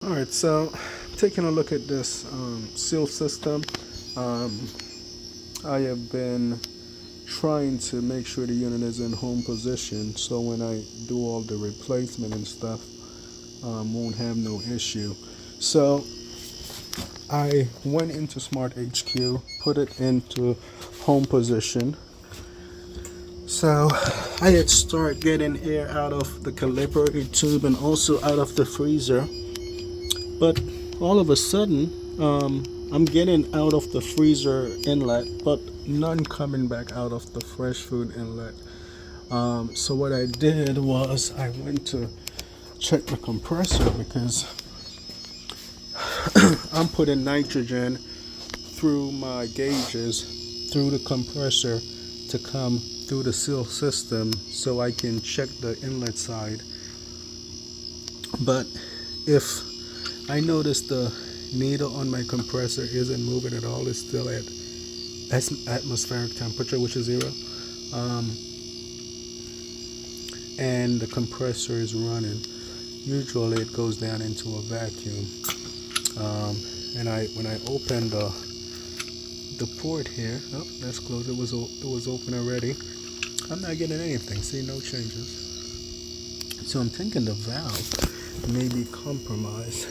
Alright, so taking a look at this seal system, um, I have been trying to make sure the unit is in home position so when I do all the replacement and stuff, won't have no issue. So I went into Smart HQ, put it into home position. So I had started getting air out of the calibrator tube and also out of the freezer, but all of a sudden I'm getting out of the freezer inlet but none coming back out of the fresh food inlet. So what I did was I went to check the compressor because I'm putting nitrogen through my gauges through the compressor to come through the seal system so I can check the inlet side. But if I notice the needle on my compressor isn't moving at all, it's still at atmospheric temperature, which is 0, and the compressor is running, usually it goes down into a vacuum. And when I open the port here, oh, that's closed. It was open already. I'm not getting anything. See, no changes. So I'm thinking the valve may be compromised.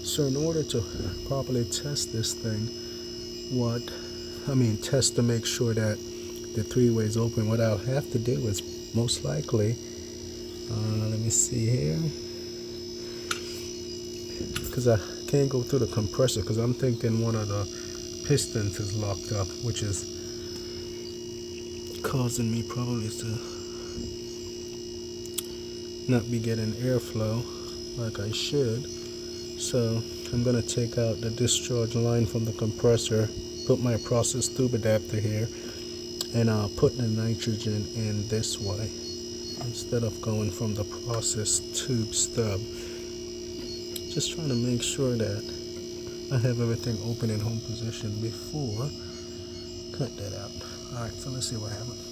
So in order to properly test this thing, test to make sure that the three-way is open, what I'll have to do is most likely, let me see here, because I can't go through the compressor because I'm thinking one of the pistons is locked up, which is causing me probably to not be getting airflow like I should. So I'm going to take out the discharge line from the compressor, put my process tube adapter here, and I'll put the nitrogen in this way instead of going from the process tube stub. Just trying to make sure that I have everything open in home position before cut that out. Alright, so let's see what happens.